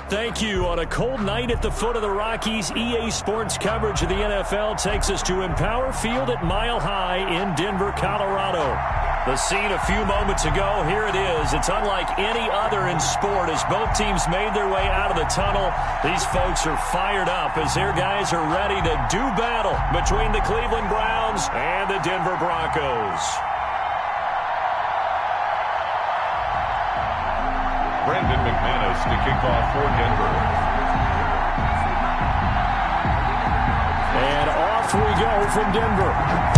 Thank you. On a cold night at the foot of the Rockies, EA Sports coverage of the NFL takes us to Empower Field at Mile High in Denver, Colorado. The scene a few moments ago, here it is. It's unlike any other in sport as both teams made their way out of the tunnel. These folks are fired up as their guys are ready to do battle between the Cleveland Browns and the Denver Broncos. Brandon McManus to kick off for Denver. And off we go from Denver.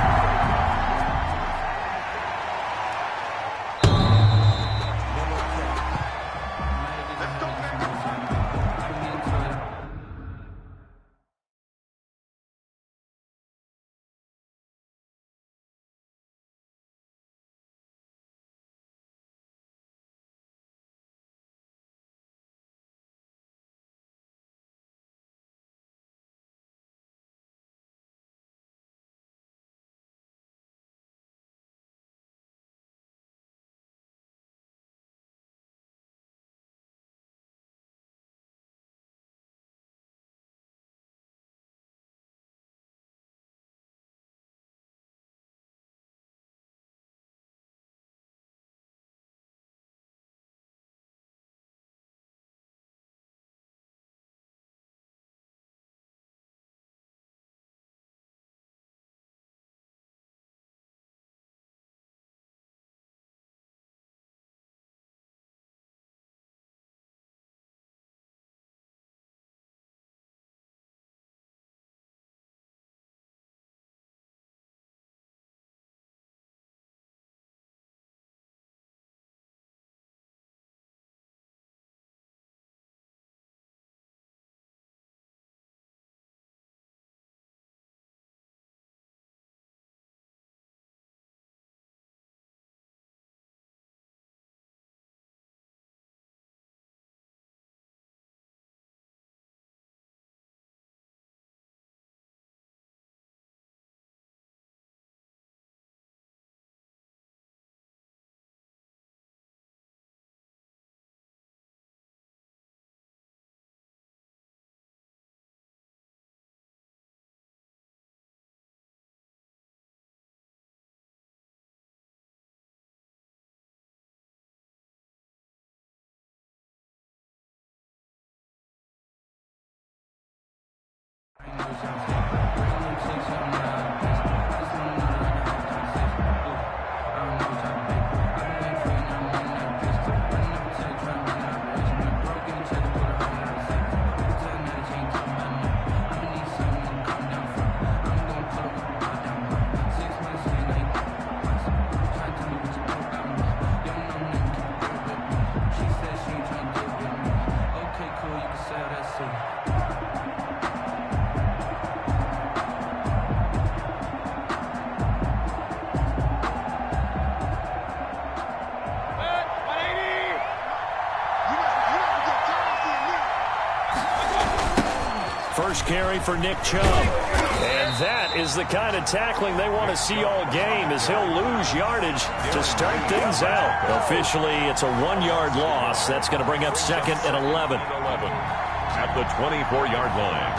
First carry for Nick Chubb. And that is the kind of tackling they want to see all game as he'll lose yardage to start things out. Officially, it's a 1-yard loss. That's going to bring up second and 11. At the 24-yard line.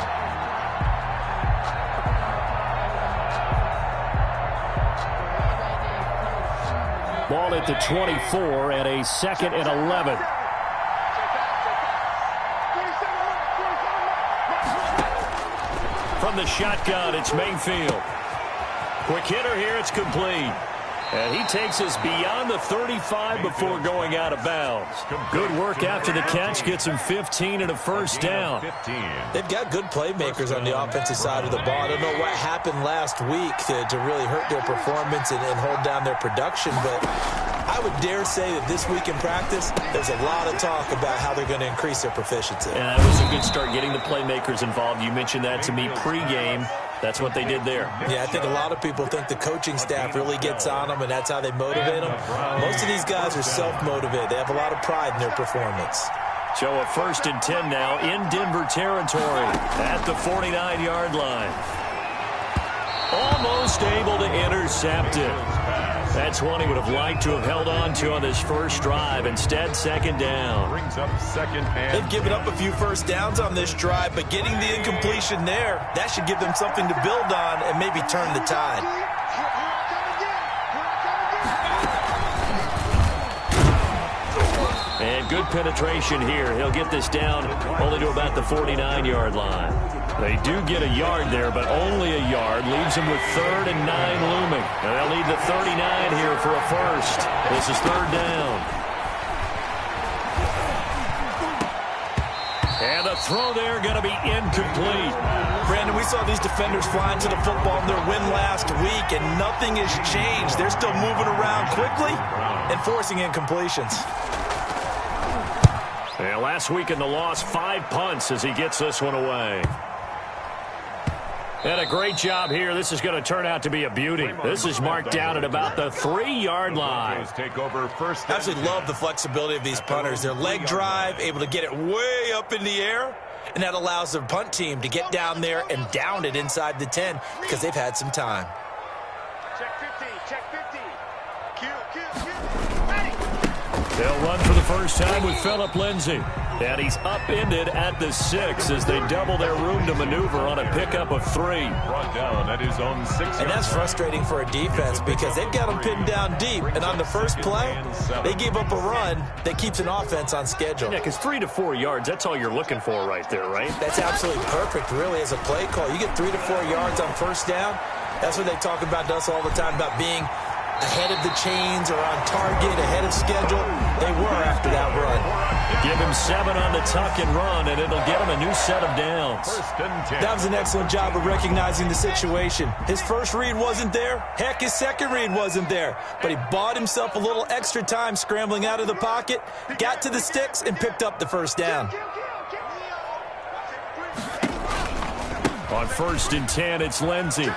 Ball at the 24 and a second and 11. From the shotgun, it's Mayfield. Quick hitter here, it's complete. And he takes us beyond the 35 before going out of bounds. Good work after the catch, gets him 15 and a first down. They've got good playmakers on the offensive side of the ball. I don't know what happened last week to really hurt their performance and hold down their production, but I would dare say that this week in practice, there's a lot of talk about how they're going to increase their proficiency. And that was a good start getting the playmakers involved. You mentioned that to me pregame. That's what they did there. Yeah, I think a lot of people think the coaching staff really gets on them, and that's how they motivate them. Most of these guys are self-motivated. They have a lot of pride in their performance. So a 1st and 10 now in Denver territory at the 49-yard line. Almost able to intercept it. That's one he would have liked to have held on to on this first drive. Instead, second down. Brings up second and They've given up a few first downs on this drive, but getting the incompletion there, that should give them something to build on and maybe turn the tide. And good penetration here. He'll get this down only to about the 49-yard line. They do get a yard there, but only a yard. Leaves them with 3rd and 9 looming. And they'll need the 39 here for a first. This is 3rd down. And the throw there going to be incomplete. Brandon, we saw these defenders flying to the football in their win last week, and nothing has changed. They're still moving around quickly and forcing incompletions. Yeah, last week in the loss, 5 punts as he gets this one away. And a great job here. This is going to turn out to be a beauty. This is marked down at about the 3-yard line. Take over first. I absolutely love the flexibility of these punters. Their leg drive, able to get it way up in the air, and that allows their punt team to get down there and down it inside the 10 because they've had some time. Check 50, check 50. Q. They'll run for the first time with Phillip Lindsay. And he's upended at the 6 as they double their room to maneuver on a pickup of 3. Brought down at his own 6. And that's frustrating for a defense because they've got them pinned down deep. And on the first play, they gave up a run that keeps an offense on schedule. Yeah, because 3 to 4 yards, that's all you're looking for right there, right? That's absolutely perfect, really, as a play call. You get 3 to 4 yards on first down. That's what they talk about to us all the time, about being ahead of the chains or on target, ahead of schedule. They were after that run. Give him 7 on the tuck and run, and it'll get him a new set of downs. First and 10. That was an excellent job of recognizing the situation. His first read wasn't there. Heck, his second read wasn't there. But he bought himself a little extra time scrambling out of the pocket, got to the sticks, and picked up the first down. On 1st and 10, it's Lindsay.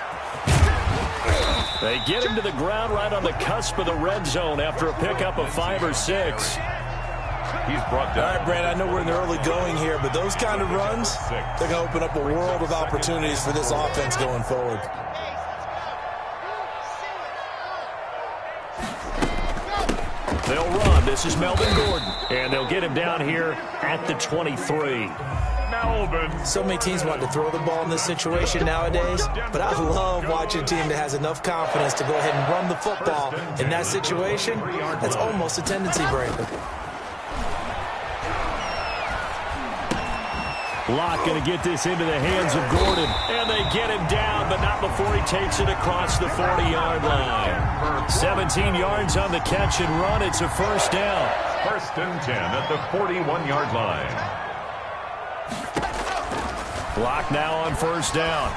They get him to the ground right on the cusp of the red zone after a pickup of 5 or 6. He's brought down. All right, Brad, I know we're in the early going here, but those kind of runs, they're going to open up a world of opportunities for this offense going forward. They'll run. This is Melvin Gordon. And they'll get him down here at the 23. Melvin. So many teams want to throw the ball in this situation nowadays, but I love watching a team that has enough confidence to go ahead and run the football in that situation. That's almost a tendency breaker. Locke going to get this into the hands of Gordon. And they get him down, but not before he takes it across the 40-yard line. 17 yards on the catch and run. It's a first down. First and 10 at the 41-yard line. Locke now on first down.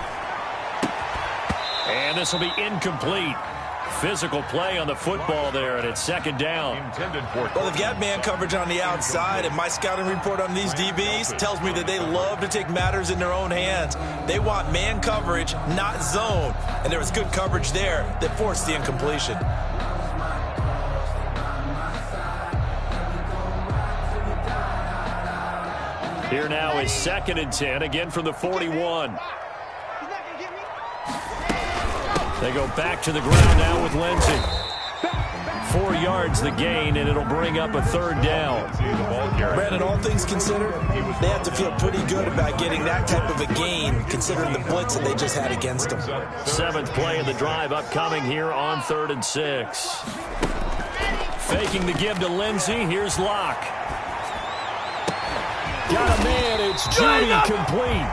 And this will be incomplete. Physical play on the football there, and it's second down. Intended for. Well, they've got man coverage on the outside, and my scouting report on these DBs tells me that they love to take matters in their own hands. They want man coverage, not zone, and there was good coverage there that forced the incompletion. Here now is 2nd and 10, again from the 41. They go back to the ground now with Lindsay. 4 yards the gain, and it'll bring up a third down. Brandon, all things considered, they have to feel pretty good about getting that type of a gain, considering the blitz that they just had against them. 7th play of the drive upcoming here on 3rd and 6. Faking the give to Lindsay. Here's Locke. Got a man. It's Judy complete.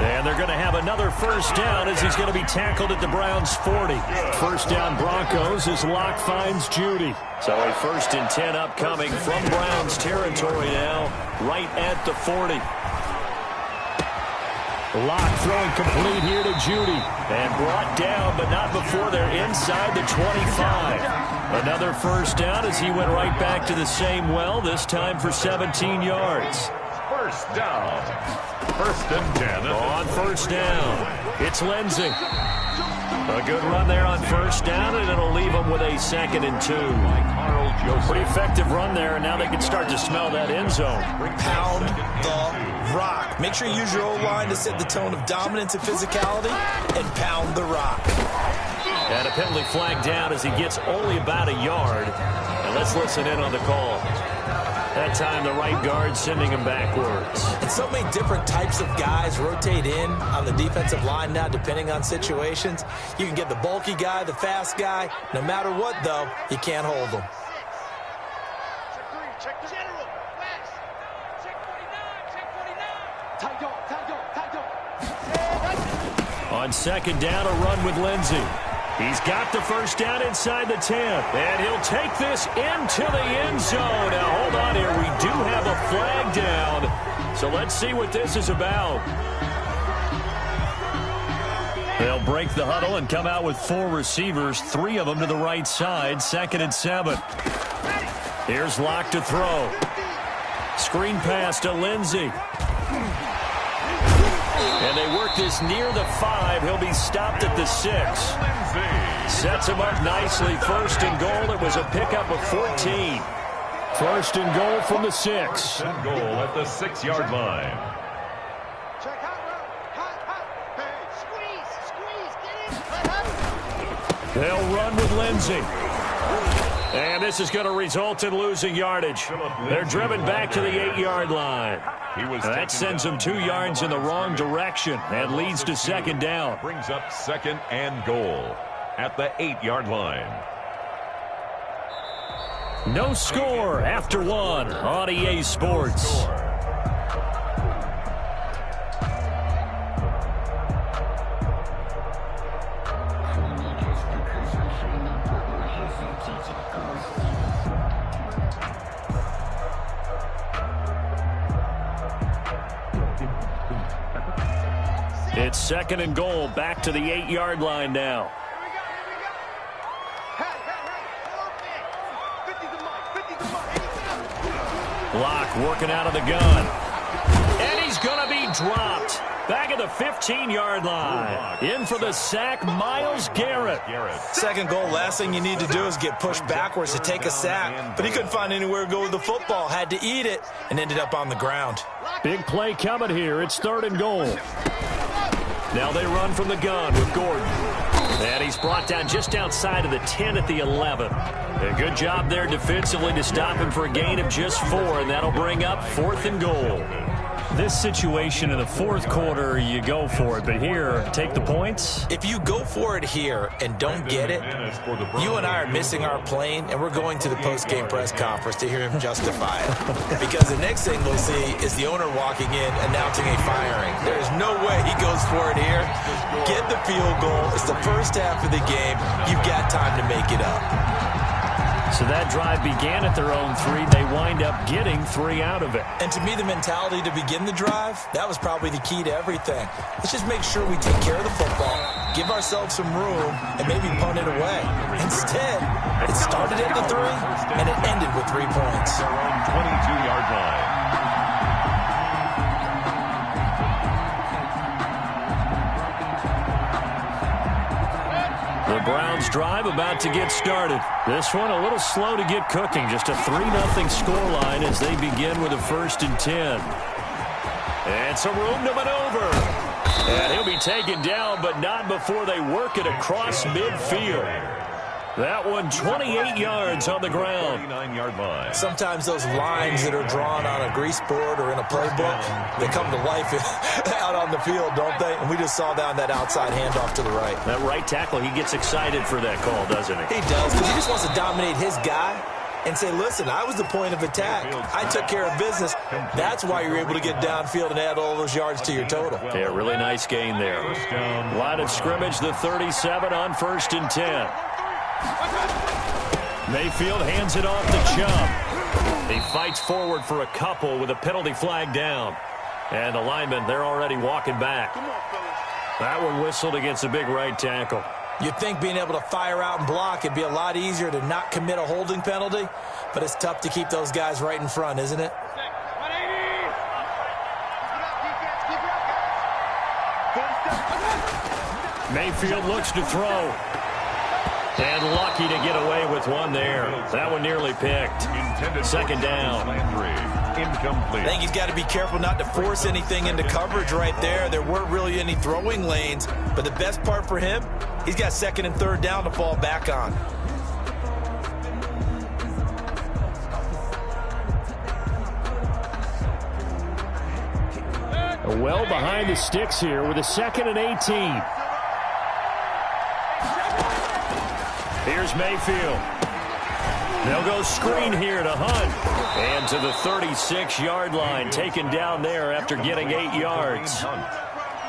And they're going to have another first down as he's going to be tackled at the Browns' 40. First down Broncos as Locke finds Judy. So a 1st and 10 upcoming from Browns territory now, right at the 40. Locke throwing complete here to Judy. And brought down, but not before they're inside the 25. Another first down as he went right back to the same well, this time for 17 yards. First down. First and 10. On first down, it's Lindsay. A good run there on first down, and it'll leave them with a 2nd and 2. Pretty effective run there, and now they can start to smell that end zone. Pound the rock. Make sure you use your O-line to set the tone of dominance and physicality, and pound the rock. And a penalty flag down as he gets only about a yard. And let's listen in on the call. That time, the right guard sending him backwards. And so many different types of guys rotate in on the defensive line now, depending on situations. You can get the bulky guy, the fast guy. No matter what, though, you can't hold them. Check the general. West. Check 49. Check 49. Tight dog. On second down, a run with Lindsey. He's got the first down inside the 10, and he'll take this into the end zone. Now, hold on here. We do have a flag down, so let's see what this is about. They'll break the huddle and come out with 4 receivers, 3 of them to the right side, 2nd and 7. Here's Locke to throw. Screen pass to Lindsey. And they work this near the 5. He'll be stopped at the 6. Sets him up nicely. 1st and goal. It was a pickup of 14. 1st and goal from the 6. 1st and goal at the 6-yard line. Check hot. Hey, squeeze. Get in. They'll run with Lindsey. And this is going to result in losing yardage. They're driven back to the 8-yard line. That sends them 2 yards in the wrong direction and leads to 2nd down. Brings up 2nd and goal at the 8-yard line. No score after 1 on EA Sports. It's 2nd and goal, back to the 8-yard line now. Locke working out of the gun. And he's going to be dropped. Back at the 15-yard line. In for the sack, Myles Garrett. 2nd goal, last thing you need to do is get pushed backwards to take a sack. But he couldn't find anywhere to go with the football. Had to eat it and ended up on the ground. Big play coming here. It's 3rd and goal. Now they run from the gun with Gordon. And he's brought down just outside of the 10 at the 11. A good job there defensively to stop him for a gain of just 4, and that'll bring up 4th and goal. This situation in the 4th quarter, you go for it. But here, take the points. If you go for it here and don't get it, you and I are missing our plane, and we're going to the post-game press conference to hear him justify it. Because the next thing we'll see is the owner walking in announcing a firing. There's no way he goes for it here. Get the field goal. It's the first half of the game. You've got time to make it up. So that drive began at their own 3. They wind up getting 3 out of it. And to me, the mentality to begin the drive, that was probably the key to everything. Let's just make sure we take care of the football, give ourselves some room, and maybe punt it away. Instead, it started at the 3, and it ended with 3 points. Their own 22-yard line. The Browns drive about to get started. This one a little slow to get cooking. Just a 3-0 scoreline as they begin with a 1st and 10. And some room to maneuver. And he'll be taken down, but not before they work it across midfield. That one 28 yards on the ground. 39-yard line. Sometimes those lines that are drawn on a grease board or in a playbook, they come to life out on the field, don't they? And we just saw down that outside handoff to the right. That right tackle, he gets excited for that call, doesn't he? He does, because he just wants to dominate his guy and say, listen, I was the point of attack. I took care of business. That's why you're able to get downfield and add all those yards to your total. Yeah, really nice gain there. Line of scrimmage, the 37 on 1st and 10. Mayfield hands it off to Chubb. He fights forward for a couple with a penalty flag down. And the linemen, they're already walking back. That one whistled against a big right tackle. You'd think being able to fire out and block, it'd be a lot easier to not commit a holding penalty, but it's tough to keep those guys right in front, isn't it? Mayfield looks to throw. And lucky to get away with one there. That one nearly picked. 2nd down. Incomplete. I think he's got to be careful not to force anything into coverage right there. There weren't really any throwing lanes, but the best part for him, he's got second and third down to fall back on. Well behind the sticks here with a 2nd and 18. Here's Mayfield. They'll go screen here to Hunt. And to the 36-yard line, taken down there after getting 8 yards.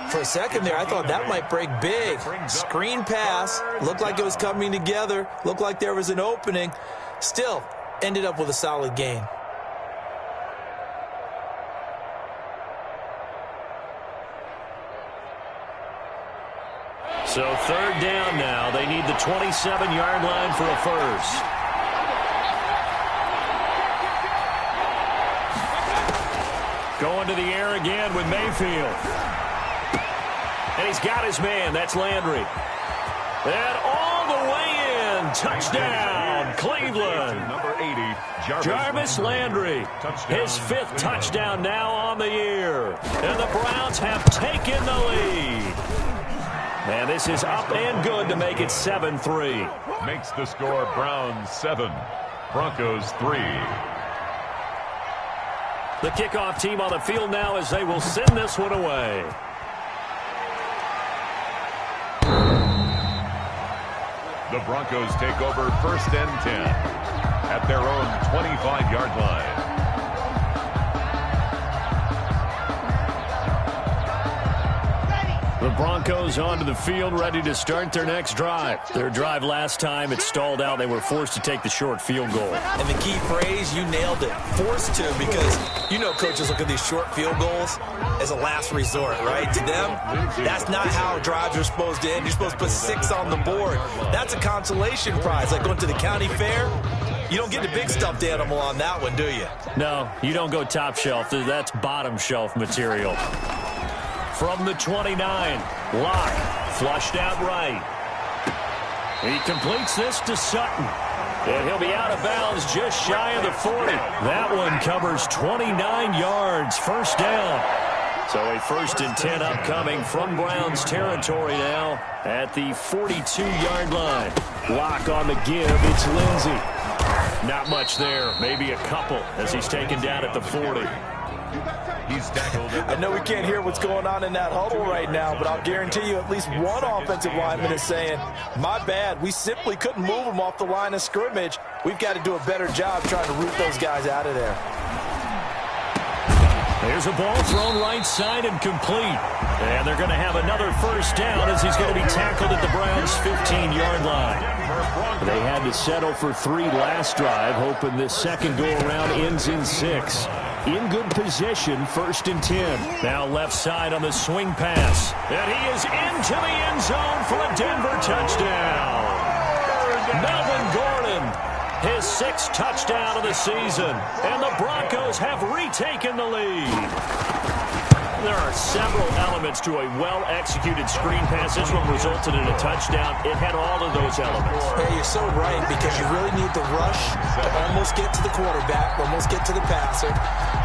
For a second there, I thought that might break big. Screen pass. Looked like it was coming together. Looked like there was an opening. Still, ended up with a solid gain. So 3rd down now. They need the 27-yard line for a first. Going to the air again with Mayfield. And he's got his man. That's Landry. And all the way in. Touchdown, Cleveland. Number 80, Jarvis Landry. His 5th touchdown now on the year. And the Browns have taken the lead. And this is up and good to make it 7-3. Makes the score Browns 7, Broncos 3. The kickoff team on the field now as they will send this one away. The Broncos take over 1st and 10 at their own 25-yard line. The Broncos onto the field, ready to start their next drive. Their drive last time, it stalled out. They were forced to take the short field goal. And the key phrase, you nailed it. Forced to, because you know coaches look at these short field goals as a last resort, right? To them, that's not how drives are supposed to end. You're supposed to put 6 on the board. That's a consolation prize, like going to the county fair. You don't get the big stuffed animal on that one, do you? No, you don't go top shelf. That's bottom shelf material. From the 29, Locke, flushed out right. He completes this to Sutton. And he'll be out of bounds just shy of the 40. That one covers 29 yards, 1st down. So a 1st and 10 upcoming from Browns territory now at the 42-yard line. Locke on the give, it's Lindsey. Not much there, maybe a couple as he's taken down at the 40. He's tackled. I know we can't hear what's going on in that huddle right now, but I'll guarantee you at least one offensive lineman is saying, my bad, we simply couldn't move them off the line of scrimmage. We've got to do a better job trying to root those guys out of there. There's a ball thrown right side and complete. And they're going to have another 1st down as he's going to be tackled at the Browns' 15-yard line. They had to settle for 3 last drive, hoping this second go-around ends in 6. In good position, 1st and 10. Now left side on the swing pass. And he is into the end zone for a Denver touchdown. Melvin Gordon, his 6th touchdown of the season. And the Broncos have retaken the lead. There are several elements to a well-executed screen pass. This one resulted in a touchdown. It had all of those elements. Hey, you're so right, because you really need the rush to almost get to the quarterback, almost get to the passer.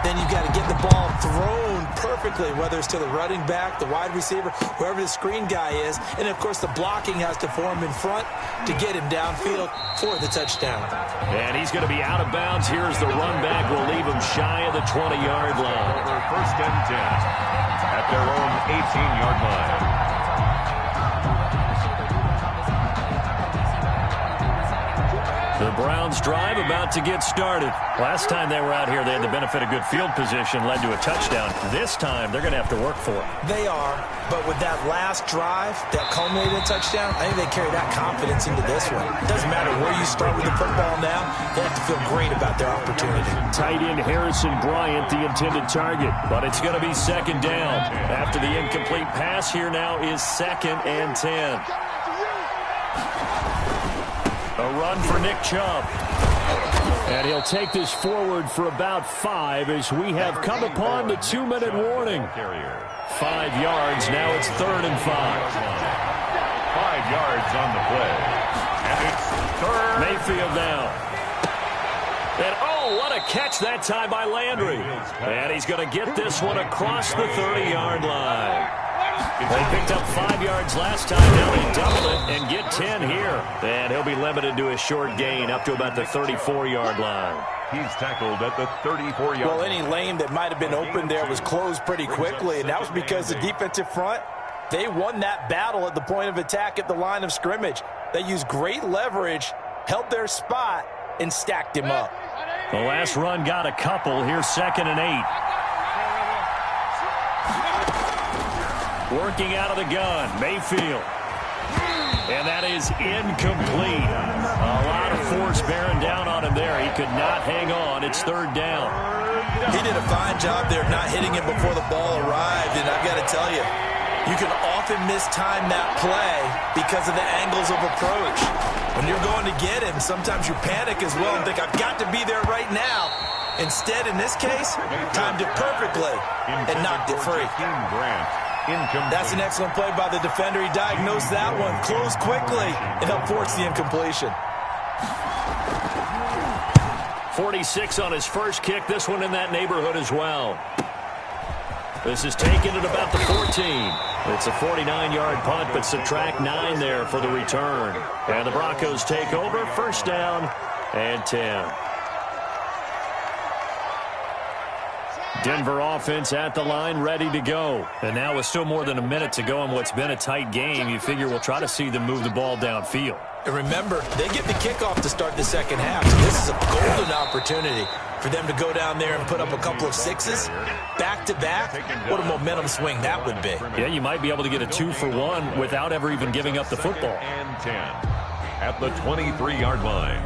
Then you've got to get the ball thrown perfectly, whether it's to the running back, the wide receiver, whoever the screen guy is. And, of course, the blocking has to form in front to get him downfield for the touchdown. And he's going to be out of bounds. Here's the run back. Will leave him shy of the 20-yard line. 1st and 10 at their own 18-yard line. The Browns drive about to get started. Last time they were out here, they had the benefit of good field position, led to a touchdown. This time, they're going to have to work for it. They are, but with that last drive that culminated in a touchdown, I think they carry that confidence into this one. It doesn't matter where you start with the football now, they have to feel great about their opportunity. Tight end Harrison Bryant, the intended target, but it's going to be 2nd down. After the incomplete pass, here now is 2nd and 10. A run for Nick Chubb. And he'll take this forward for about 5 as we have come upon the 2-minute warning. 5 yards. Now it's 3rd and 5. 5 yards on the play. And it's 3rd. Mayfield now. And oh, what a catch that time by Landry. And he's going to get this one across the 30-yard line. They picked up 5 yards last time. Now they double it and get 10 here. And he'll be limited to a short gain up to about the 34-yard line. He's tackled at the 34-yard line. Well, any lane that might have been open there was closed pretty quickly, and that was because the defensive front, they won that battle at the point of attack at the line of scrimmage. They used great leverage, held their spot, and stacked him up. The last run got a couple. Here's 2nd and 8. Working out of the gun, Mayfield. And that is incomplete. A lot of force bearing down on him there. He could not hang on. It's 3rd down. He did a fine job there of not hitting him before the ball arrived, and I've got to tell you, you can often mistime that play because of the angles of approach. When you're going to get him, sometimes you panic as well and think, I've got to be there right now. Instead, in this case, timed it perfectly and knocked it free. That's an excellent play by the defender. He diagnosed that one, closed quickly, and helped force the incompletion. 46 on his first kick. This one in that neighborhood as well. This is taken at about the 14. It's a 49-yard punt, but subtract 9 there for the return. And the Broncos take over, 1st down and 10. Denver offense at the line, ready to go. And now with still more than a minute to go in what's been a tight game, you figure we'll try to see them move the ball downfield. And remember, they get the kickoff to start the second half. So this is a golden opportunity for them to go down there and put up a couple of 6s back-to-back. What a momentum swing that would be. Yeah, you might be able to get a 2-for-1 without ever even giving up the football. And 10 at the 23-yard line.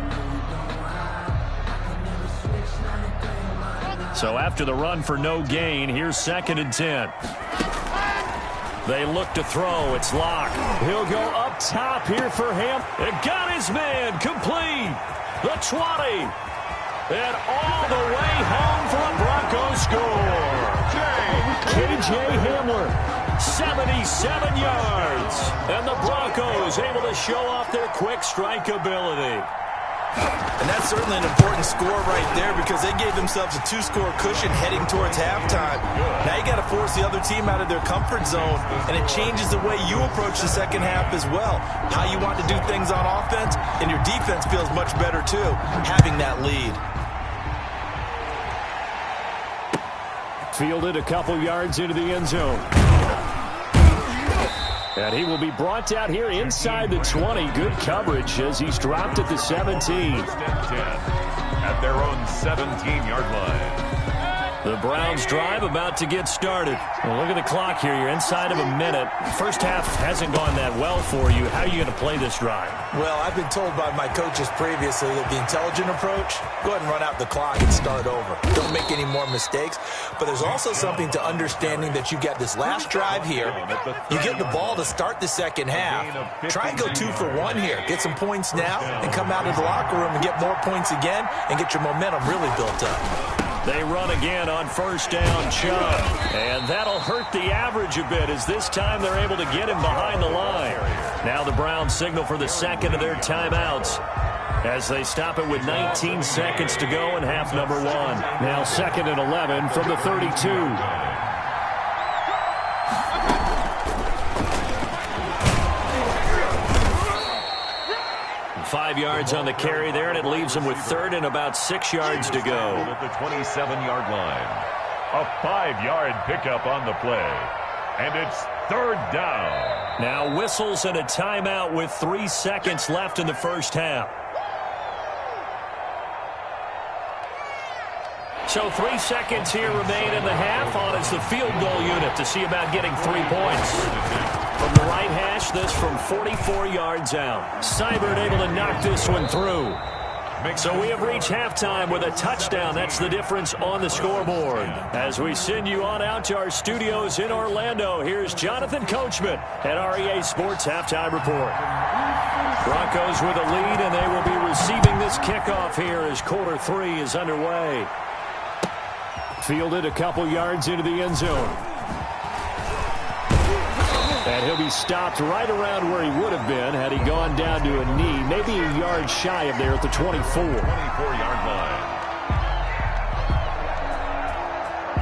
So after the run for no gain, here's 2nd and 10. They look to throw. It's Locke. He'll go up top here for him. It got his man complete. The 20. And all the way home for a Broncos score. K.J. Hamler, 77 yards. And the Broncos able to show off their quick strike ability. And that's certainly an important score right there because they gave themselves a 2-score cushion heading towards halftime. Now you got to force the other team out of their comfort zone, and it changes the way you approach the second half as well. How you want to do things on offense, and your defense feels much better too, having that lead. Fielded a couple yards into the end zone. And he will be brought down here inside the 20. Good coverage as he's dropped at the 17. At their own 17-yard line. The Browns drive about to get started. Well, look at the clock here. You're inside of a minute. First half hasn't gone that well for you. How are you going to play this drive? Well, I've been told by my coaches previously that the intelligent approach, go ahead and run out the clock and start over. Don't make any more mistakes. But there's also something to understanding that you got this last drive here. You get the ball to start the second half. Try and go 2-for-1 here. Get some points now and come out of the locker room and get more points again and get your momentum really built up. They run again on 1st down, Chubb. And that'll hurt the average a bit as this time they're able to get him behind the line. Now the Browns signal for the second of their timeouts as they stop it with 19 seconds to go in half number 1. Now 2nd and 11 from the 32. 5 yards on the carry there, and it leaves them with 3rd and about 6 yards to go. At the 27-yard line. A 5-yard pickup on the play. And it's 3rd down. Now whistles and a timeout with 3 seconds left in the first half. So 3 seconds here remain in the half on as the field goal unit to see about getting 3 points. From the right hash, this from 44 yards out. Seibert able to knock this one through. So we have reached halftime with a touchdown. That's the difference on the scoreboard. As we send you on out to our studios in Orlando, here's Jonathan Coachman at REA Sports Halftime Report. Broncos with a lead, and they will be receiving this kickoff here as quarter 3 is underway. Fielded a couple yards into the end zone. And he'll be stopped right around where he would have been had he gone down to a knee, maybe a yard shy of there at the 24. 24-yard line.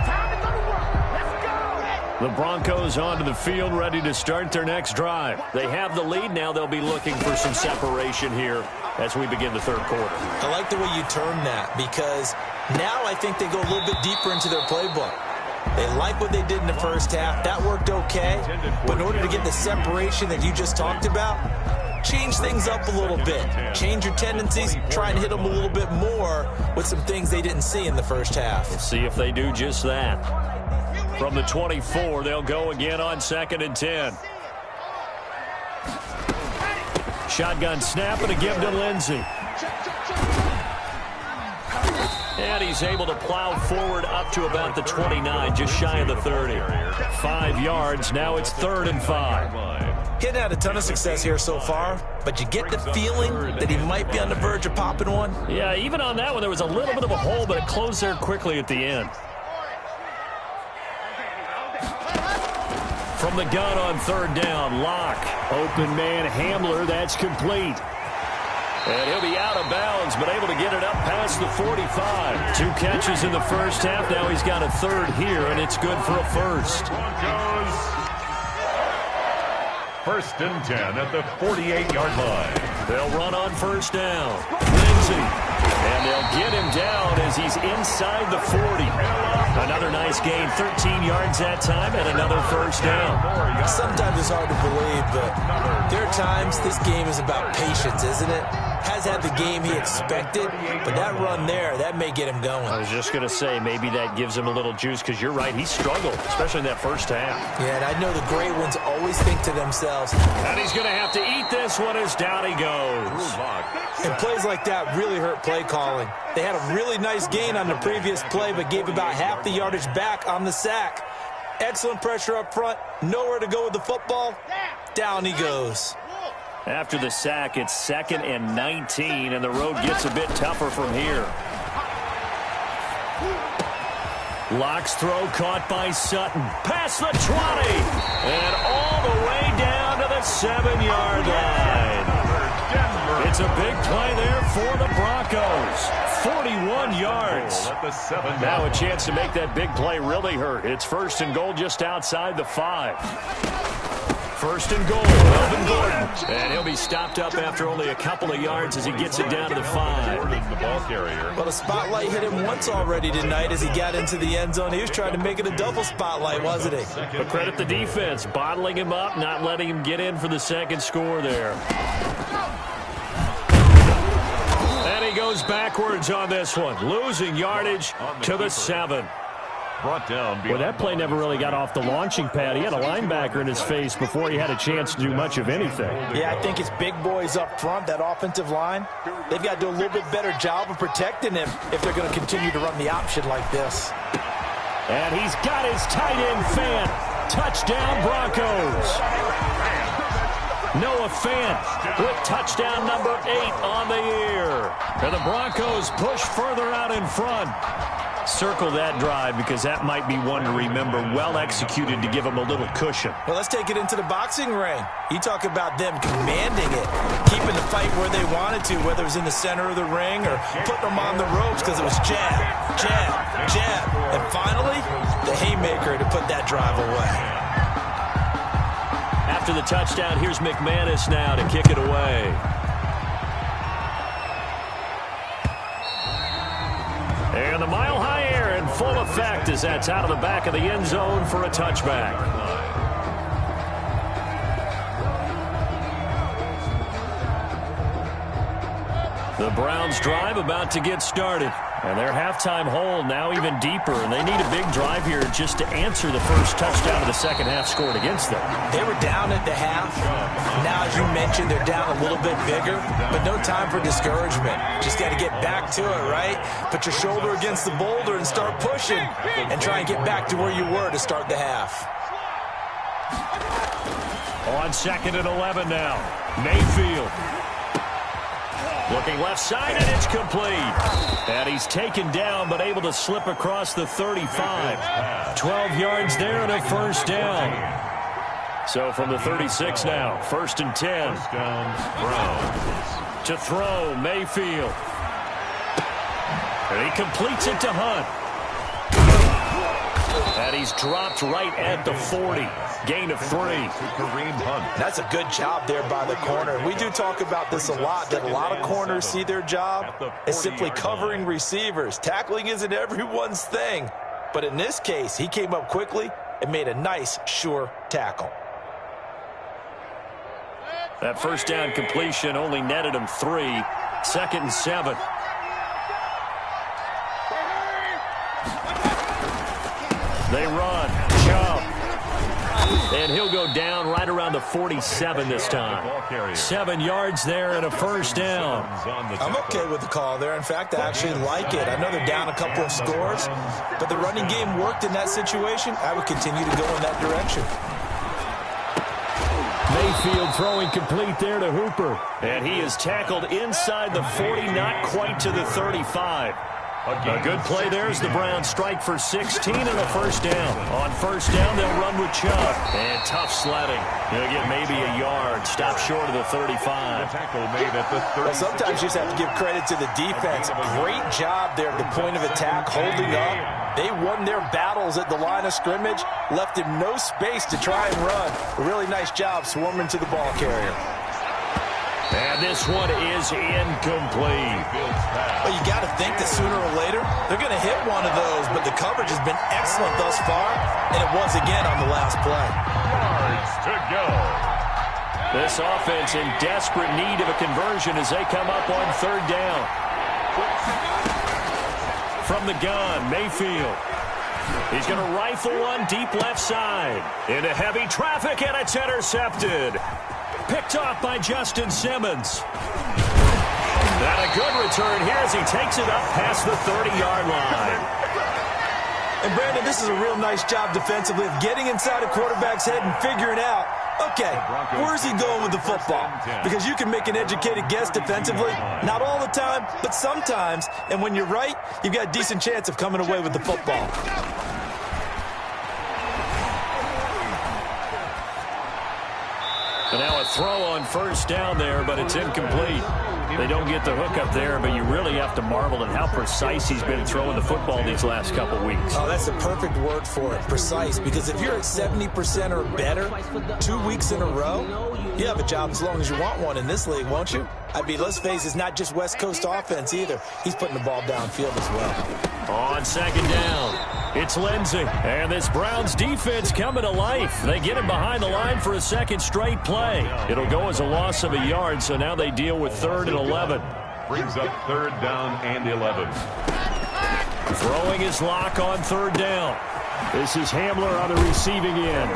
Time to go to work. Let's go. The Broncos onto the field, ready to start their next drive. They have the lead. Now they'll be looking for some separation here as we begin the third quarter. I like the way you term that, because now I think they go a little bit deeper into their playbook. They like what they did in the first half. That worked okay. But in order to get the separation that you just talked about, change things up a little bit. Change your tendencies. Try and hit them a little bit more with some things they didn't see in the first half. We'll see if they do just that. From the 24, they'll go again on 2nd and 10. Shotgun snap and a give to Lindsey. And he's able to plow forward up to about the 29, just shy of the 30. 5 yards, now it's 3rd and 5. Hitting had a ton of success here so far, but you get the feeling that he might be on the verge of popping one. Yeah, even on that one, there was a little bit of a hole, but it closed there quickly at the end. From the gun on 3rd down, Locke. Open man Hamler, that's complete. And he'll be out of bounds, but able to get it up past the 45. 2 catches in the first half. Now he's got a 3rd here, and it's good for a first. Broncos. 1st and 10 at the 48-yard line. They'll run on 1st down. Lindsey. And they'll get him down as he's inside the 40. Another nice gain, 13 yards that time, and another 1st down. Sometimes it's hard to believe, but there are times this game is about patience, isn't it? Has had the game he expected, but that run there, that may get him going. I was just going to say, maybe that gives him a little juice, because you're right, he struggled, especially in that first half. Yeah, and I know the great ones always think to themselves, and he's going to have to eat this one as down he goes. And plays like that really hurt play calling. They had a really nice gain on the previous play, but gave about half the yardage back on the sack. Excellent pressure up front, nowhere to go with the football. Down he goes. After the sack, it's 2nd and 19, and the road gets a bit tougher from here. Locke's throw caught by Sutton. Past the 20, and all the way down to the 7-yard line. It's a big play there for the Broncos. 41 yards. Now a chance to make that big play really hurt. It's 1st and goal just outside the 5. 1st and goal, Melvin Gordon. And he'll be stopped up after only a couple of yards as he gets it down to the 5. Well, the spotlight hit him once already tonight as he got into the end zone. He was trying to make it a double spotlight, wasn't he? But credit the defense, bottling him up, not letting him get in for the 2nd score there. And he goes backwards on this one, losing yardage to the 7. Brought down. Well, that play never really got off the launching pad. He had a linebacker in his face before he had a chance to do much of anything. Yeah, I think it's big boys up front, that offensive line. They've got to do a little bit better job of protecting him if they're going to continue to run the option like this. And he's got his tight end fan. Touchdown, Broncos. Noah Fant with touchdown number 8 on the year. And the Broncos push further out in front. Circle that drive because that might be one to remember. Well executed to give them a little cushion. Well, let's take it into the boxing ring. You talk about them commanding it, keeping the fight where they wanted to, whether it was in the center of the ring or putting them on the ropes because it was jab, jab, jab. And finally, the haymaker to put that drive away. After the touchdown, here's McManus now to kick it away. And the mile-high air in full effect as that's out of the back of the end zone for a touchback. The Browns drive about to get started. And their halftime hole now even deeper, and they need a big drive here just to answer the first touchdown of the second half scored against them. They were down at the half. Now, as you mentioned, they're down a little bit bigger, but no time for discouragement. Just got to get back to it, right? Put your shoulder against the boulder and start pushing and try and get back to where you were to start the half. On 2nd and 11 now, Mayfield. Looking left side, and it's complete. And he's taken down, but able to slip across the 35. 12 yards there and a first down. So from the 36 now, 1st and 10. First down, Browns. To throw, Mayfield. And he completes it to Hunt. And he's dropped right at the 40. Gain of 3. That's a good job there by the corner. We do talk about this a lot, that a lot of corners see their job as simply covering receivers. Tackling isn't everyone's thing. But in this case, he came up quickly and made a nice, sure tackle. That first down completion only netted him 3. 2nd and 7. They run. Chubb. And he'll go down right around the 47 this time. 7 yards there and a first down. I'm okay with the call there. In fact, I actually like it. I know they're down a couple of scores, but the running game worked in that situation. I would continue to go in that direction. Mayfield throwing complete there to Hooper. And he is tackled inside the 40, not quite to the 35. A good play there as the Browns strike for 16 and a first down. On first down, they'll run with Chubb. And tough sledding. He'll get maybe a yard. Stop short of the 35. Well, sometimes you just have to give credit to the defense. Great job there at the point of attack, holding up. They won their battles at the line of scrimmage, left him no space to try and run. A really nice job swarming to the ball carrier. And this one is incomplete. Well, you got to think that sooner or later, they're going to hit one of those, but the coverage has been excellent thus far, and it was again on the last play. Yards to go. This offense in desperate need of a conversion as they come up on third down. From the gun, Mayfield. He's going to rifle one deep left side. Into heavy traffic, and it's intercepted. Picked off by Justin Simmons. And a good return here as he takes it up past the 30-yard line. And, Brandon, this is a real nice job defensively of getting inside a quarterback's head and figuring out, okay, where's he going with the football? Because you can make an educated guess defensively. Not all the time, but sometimes. And when you're right, you've got a decent chance of coming away with the football. And now a throw on first down there, but it's incomplete. They don't get the hook up there, but you really have to marvel at how precise he's been throwing the football these last couple weeks. Oh, that's the perfect word for it, precise, because if you're at 70% or better 2 weeks in a row, you have a job as long as you want one in this league, won't you? I mean, let's face it, it's not just West Coast offense either. He's putting the ball downfield as well. On second down, it's Lindsey. And this Browns defense coming to life. They get him behind the line for a second straight play. It'll go as a loss of a yard, so now they deal with 3rd and 11. Brings up 3rd down and 11. Throwing his lock on 3rd down. This is Hamler on the receiving end.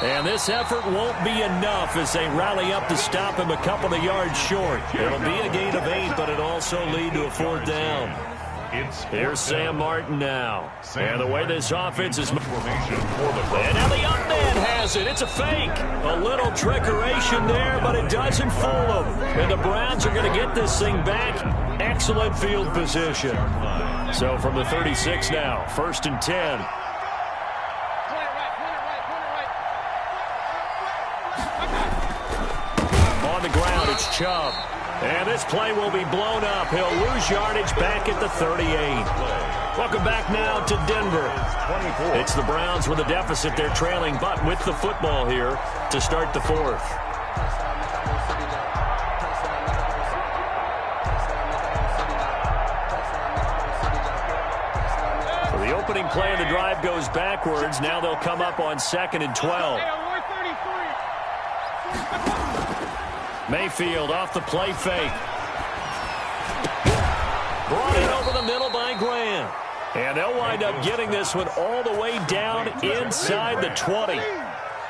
And this effort won't be enough as they rally up to stop him a couple of yards short. It'll be a gain of 8, but it'll also lead to a 4th down. Here's Sam Martin now. And the way this offense is... And now the up man has it. It's a fake. A little trickeration there, but it doesn't fool them. And the Browns are going to get this thing back. Excellent field position. So from the 36 now, 1st and 10. On the ground, it's Chubb. And this play will be blown up. He'll lose yardage back at the 38. Welcome back now to Denver. It's the Browns with a deficit. They're trailing, but with the football here to start the 4th. So the opening play of the drive goes backwards. Now they'll come up on 2nd and 12. Mayfield off the play fake. Brought in over the middle by Graham. And they'll wind up getting this one all the way down inside the 20.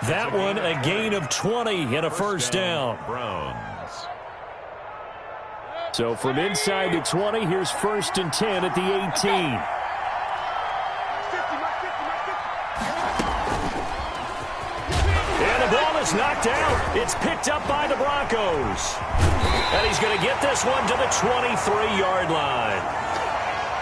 That one a gain of 20 and a first down. So from inside the 20, here's 1st and 10 at the 18. Knocked out. It's picked up by the Broncos. And he's going to get this one to the 23-yard line.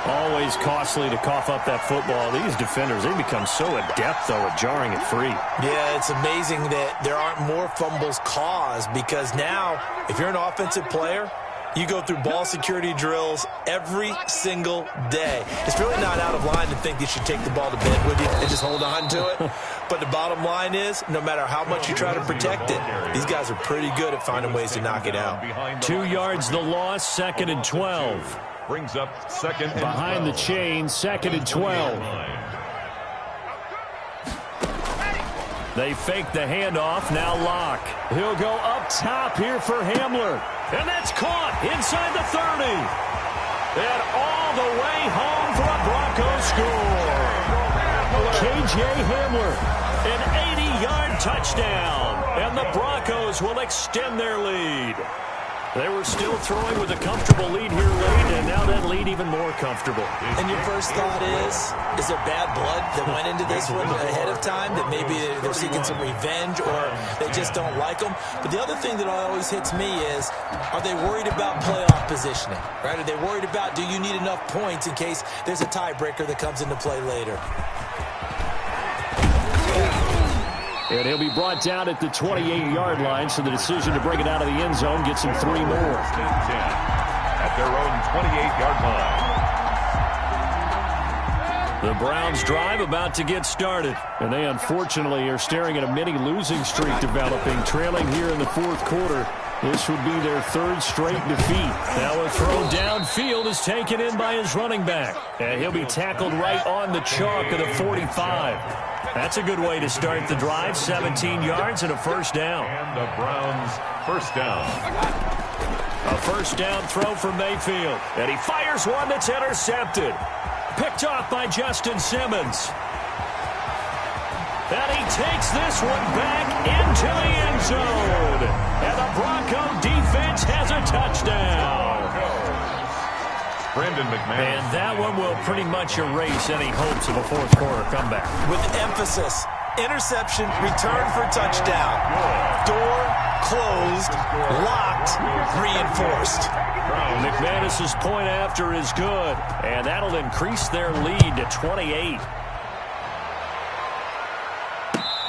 Always costly to cough up that football. These defenders, they become so adept, though, at jarring it free. Yeah, it's amazing that there aren't more fumbles caused because now, if you're an offensive player, You go through ball security drills every single day. It's really not out of line to think you should take the ball to bed with you and just hold on to it. But the bottom line is, no matter how much you try to protect it, these guys are pretty good at finding ways to knock it out. 2 yards the loss, 2nd and 12. Brings up 2nd and Behind 12. the chain, 2nd and 12. They fake the handoff, now Locke. He'll go up top here for Hamler. And that's caught inside the 30. And all the way home for a Broncos score. K.J. Hamler, an 80-yard touchdown. And the Broncos will extend their lead. They were still throwing with a comfortable lead here late, and now that lead even more comfortable. And your first thought is there bad blood that went into this one ahead of time, that maybe they're seeking some revenge or they just don't like them? But the other thing that always hits me is, are they worried about playoff positioning? Right? Are they worried about, do you need enough points in case there's a tiebreaker that comes into play later? And he'll be brought down at the 28-yard line, so the decision to bring it out of the end zone gets him 3 more. At their own 28-yard line. The Browns drive about to get started, and they unfortunately are staring at a mini losing streak developing, trailing here in the 4th quarter. This would be their 3rd straight defeat. Now a throw downfield is taken in by his running back, and he'll be tackled right on the chalk of the 45. That's a good way to start the drive. 17 yards and a first down. And the Browns first down. A first down throw for Mayfield. And he fires one that's intercepted. Picked off by Justin Simmons. And he takes this one back into the end zone. And the Bronco defense has a touchdown. Brandon McMahon. And that one will pretty much erase any hopes of a 4th quarter comeback. With emphasis, interception, return for touchdown. Door closed, locked, reinforced. McManus's point after is good, and that'll increase their lead to 28.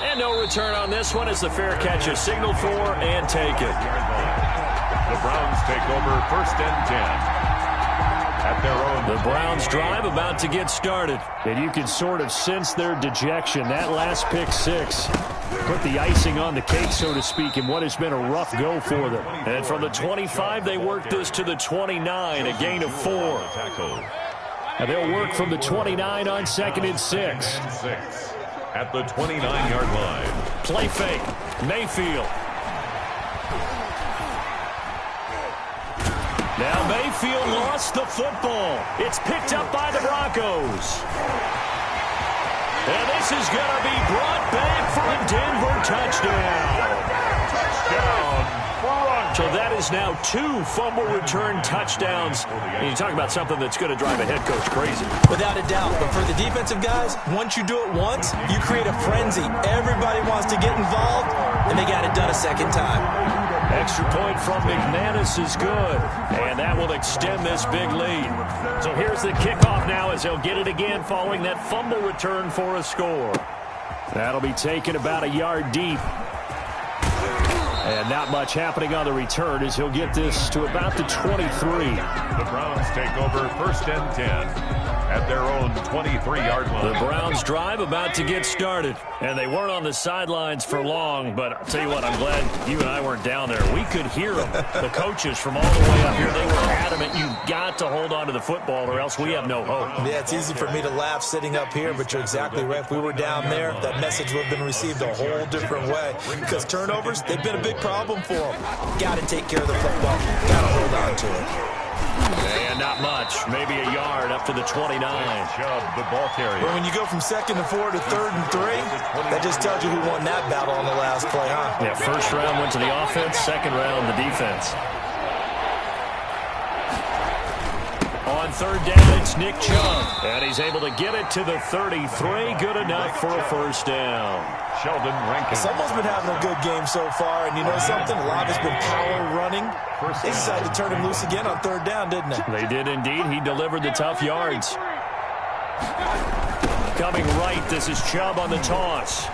And no return on this one as the fair catch is signaled for and taken. The Browns take over 1st and 10. At their own. The Browns drive about to get started, and you can sort of sense their dejection. That last pick 6 put the icing on the cake, so to speak, in what has been a rough go for them. And from the 25, they work this to the 29, a gain of 4. And they'll work from the 29 on 2nd and 6. At the 29-yard line. Play fake. Mayfield. Now Mayfield lost the football. It's picked up by the Broncos. And this is going to be brought back for a Denver touchdown. Touchdown. So that is now 2 fumble return touchdowns. And you talk about something that's going to drive a head coach crazy. Without a doubt. But for the defensive guys, once you do it once, you create a frenzy. Everybody wants to get involved, and they got it done a second time. Extra point from McManus is good, and that will extend this big lead. So here's the kickoff now as he'll get it again following that fumble return for a score. That'll be taken about a yard deep. And not much happening on the return as he'll get this to about the 23. The Browns take over 1st and 10 at their own 23-yard line. The Browns drive about to get started. And they weren't on the sidelines for long, but I'll tell you what, I'm glad you and I weren't down there. We could hear them. The coaches from all the way up here, they were adamant, you've got to hold on to the football or else we have no hope. Yeah, it's easy for me to laugh sitting up here, but you're exactly right. If we were down there, that message would have been received a whole different way. Because turnovers, they've been a big problem for them. Got to take care of the football. Got to hold on to it. And not much. Maybe a yard up to the 29. Chubb, the ball carrier. Well, when you go from 2nd and 4 to 3rd and 3, that just tells you who won that battle on the last play, huh? Yeah, first round went to the offense, second round the defense. On 3rd down, it's Nick Chubb. And he's able to get it to the 33. Good enough for a first down. Sheldon Rankin. Someone's been having a good game so far, and you know something? A lot has been power running. They decided to turn him loose again on 3rd down, didn't they? They did indeed. He delivered the tough yards. Coming right, this is Chubb on the toss.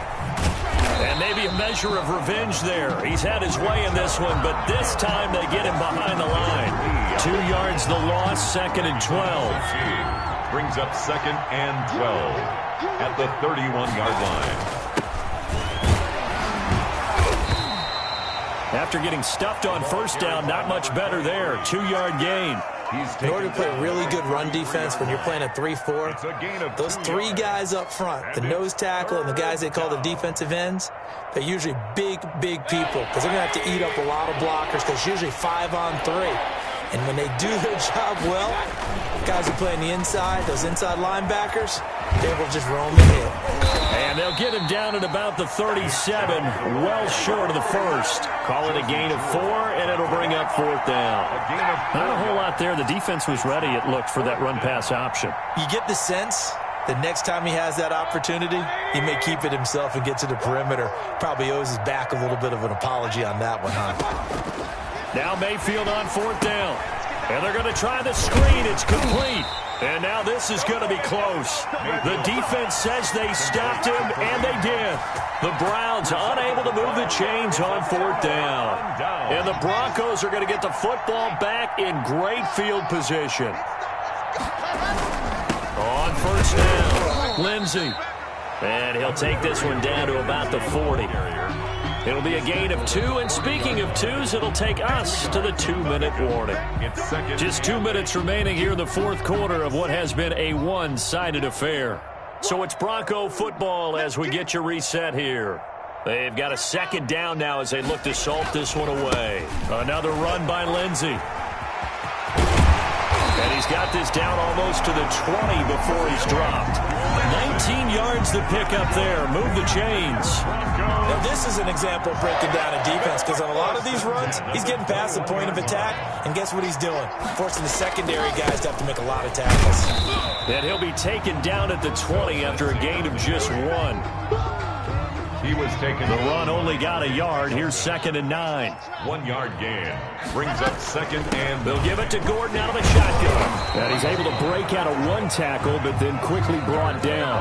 And maybe a measure of revenge there. He's had his way in this one, but this time they get him behind the line. 2 yards the loss, 2nd and 12. Brings up 2nd and 12 at the 31-yard line. After getting stuffed on first down, not much better there. 2-yard gain. In order to play really good run defense when you're playing a 3-4, those 3 guys up front, the nose tackle and the guys they call the defensive ends, they're usually big people because they're going to have to eat up a lot of blockers because it's usually 5-on-3. And when they do their job well, guys who play on the inside, those inside linebackers, they will just roam and hit. And they'll get him down at about the 37, well short of the first. Call it a gain of 4, and it'll bring up 4th down. Not a whole lot there. The defense was ready, it looked, for that run-pass option. You get the sense that next time he has that opportunity, he may keep it himself and get to the perimeter. Probably owes his back a little bit of an apology on that one, huh? Now Mayfield on 4th down. And they're going to try the screen. It's complete. And now this is going to be close. The defense says they stopped him, and they did. The Browns unable to move the chains on 4th down. And the Broncos are going to get the football back in great field position. On 1st down, Lindsey. And he'll take this one down to about the 40. It'll be a gain of 2, and speaking of 2s, it'll take us to the 2-minute warning. Just 2 minutes remaining here in the 4th quarter of what has been a one-sided affair. So it's Bronco football as we get you reset here. They've got a 2nd down now as they look to salt this one away. Another run by Lindsey. And he's got this down almost to the 20 before he's dropped. 19 yards to pick up there. Move the chains. Now, this is an example of breaking down a defense because on a lot of these runs, he's getting past the point of attack, and guess what he's doing? Forcing the secondary guys to have to make a lot of tackles. And he'll be taken down at the 20 after a gain of just 1. He was taken. The run only got a yard. Here's 2nd and 9. 1-yard gain. Brings up 2nd and... They'll give it to Gordon out of the shotgun. And he's able to break out of 1 tackle, but then quickly brought down.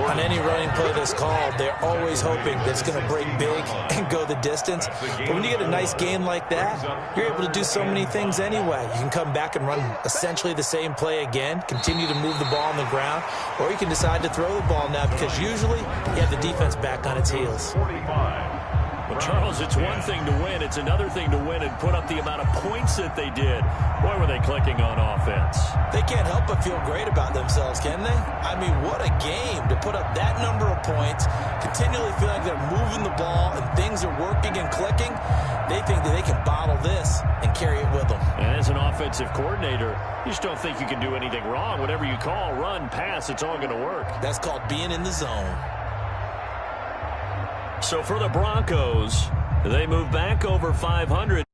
On any running play that's called, they're always hoping that it's going to break big and go the distance. But when you get a nice game like that, you're able to do so many things anyway. You can come back and run essentially the same play again, continue to move the ball on the ground, or you can decide to throw the ball now because usually you have the defense back on its heels. Well, Charles, it's one thing to win. It's another thing to win and put up the amount of points that they did. Boy, were they clicking on offense. They can't help but feel great about themselves, can they? I mean, what a game to put up that number of points, continually feel like they're moving the ball and things are working and clicking. They think that they can bottle this and carry it with them. And as an offensive coordinator, you just don't think you can do anything wrong. Whatever you call, run, pass, it's all going to work. That's called being in the zone. So for the Broncos, they move back over 500.